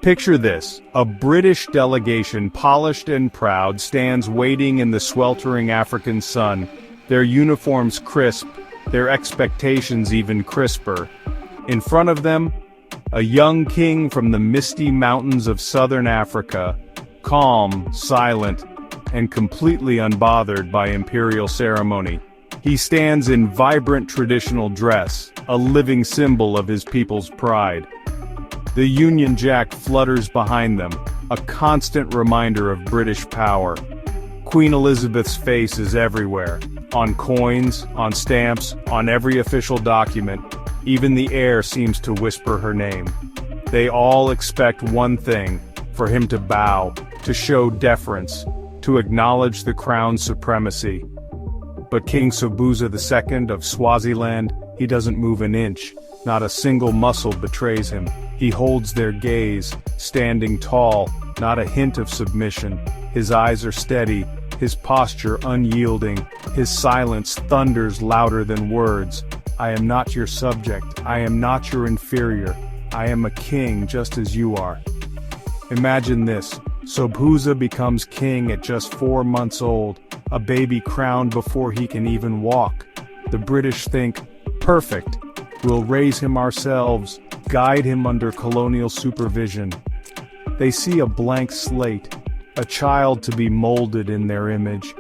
Picture this: a British delegation, polished and proud, stands waiting in the sweltering African sun, their uniforms crisp, their expectations even crisper. In front of them, a young king from the misty mountains of southern Africa, calm, silent, and completely unbothered by imperial ceremony. He stands in vibrant traditional dress, a living symbol of his people's pride. The Union Jack flutters behind them, a constant reminder of British power. Queen Elizabeth's face is everywhere, on coins, on stamps, on every official document. Even the air seems to whisper her name. They all expect one thing: for him to bow, to show deference, to acknowledge the crown's supremacy. But King Sobhuza II of Swaziland, he doesn't move an inch. Not a single muscle betrays him. He holds their gaze, standing tall, not a hint of submission. His eyes are steady, his posture unyielding, his silence thunders louder than words. I am not your subject, I am not your inferior, I am a king just as you are. Imagine this: Sobhuza becomes king at just 4 months old, a baby crowned before he can even walk. The British think, perfect, we'll raise him ourselves, guide him under colonial supervision. They see a blank slate, a child to be molded in their image.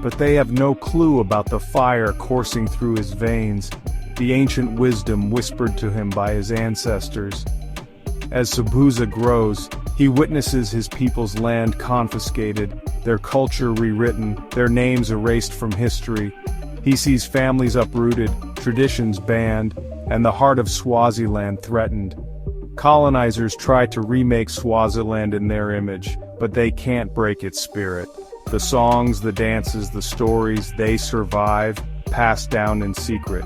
But they have no clue about the fire coursing through his veins, the ancient wisdom whispered to him by his ancestors. As Sobhuza grows, he witnesses his people's land confiscated, their culture rewritten, their names erased from history. He sees families uprooted, traditions banned, and the heart of Swaziland threatened. Colonizers try to remake Swaziland in their image, but they can't break its spirit. The songs, the dances, the stories, they survive, passed down in secret.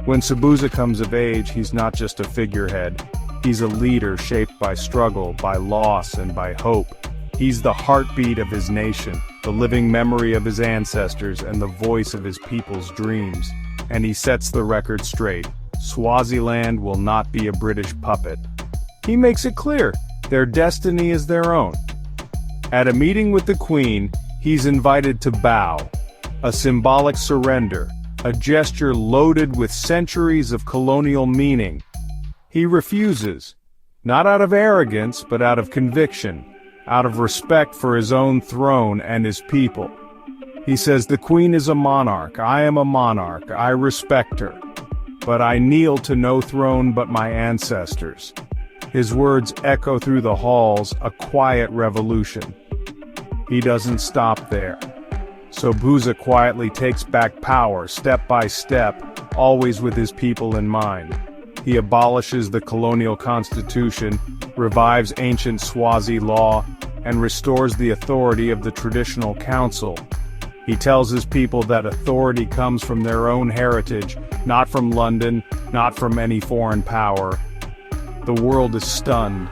When Sobhuza comes of age, he's not just a figurehead. He's a leader shaped by struggle, by loss, and by hope. He's the heartbeat of his nation, the living memory of his ancestors, and the voice of his people's dreams. And he sets the record straight: Swaziland will not be a British puppet. He makes it clear, their destiny is their own. At a meeting with the Queen, he's invited to bow, a symbolic surrender, a gesture loaded with centuries of colonial meaning. He refuses, not out of arrogance, but out of conviction, out of respect for his own throne and his people. He says, the Queen is a monarch, I am a monarch, I respect her, but I kneel to no throne but my ancestors. His words echo through the halls, a quiet revolution. He doesn't stop there. Sobhuza quietly takes back power, step by step, always with his people in mind. He abolishes the colonial constitution, revives ancient Swazi law, and restores the authority of the traditional council. He tells his people that authority comes from their own heritage, not from London, not from any foreign power. The world is stunned.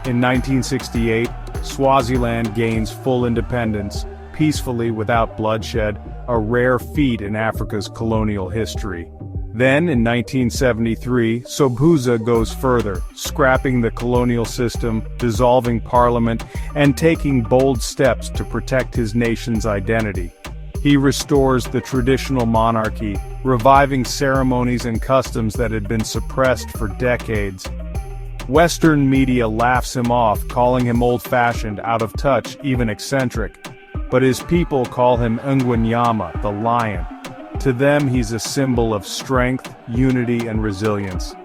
In 1968, Swaziland gains full independence, peacefully without bloodshed, a rare feat in Africa's colonial history. Then, in 1973, Sobhuza goes further, scrapping the colonial system, dissolving parliament, and taking bold steps to protect his nation's identity. He restores the traditional monarchy, reviving ceremonies and customs that had been suppressed for decades. Western media laughs him off, calling him old-fashioned, out of touch, even eccentric. But his people call him Ngwenyama, the lion. To them, he's a symbol of strength, unity, and resilience.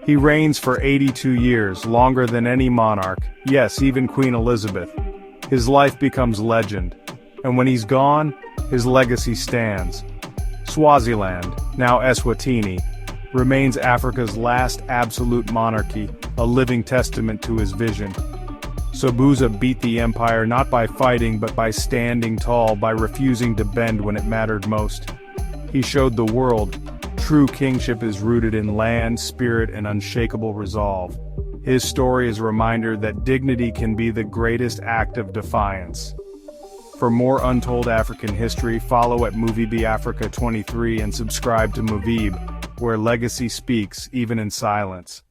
He reigns for 82 years, longer than any monarch, yes, even Queen Elizabeth. His life becomes legend. And when he's gone, his legacy stands. Swaziland, now Eswatini, remains Africa's last absolute monarchy, a living testament to his vision. Sobhuza beat the empire not by fighting but by standing tall, by refusing to bend when it mattered most. He showed the world, true kingship is rooted in land, spirit, and unshakable resolve. His story is a reminder that dignity can be the greatest act of defiance. For more untold African history, follow at Movibe Africa 23 and subscribe to Movibe, where legacy speaks even in silence.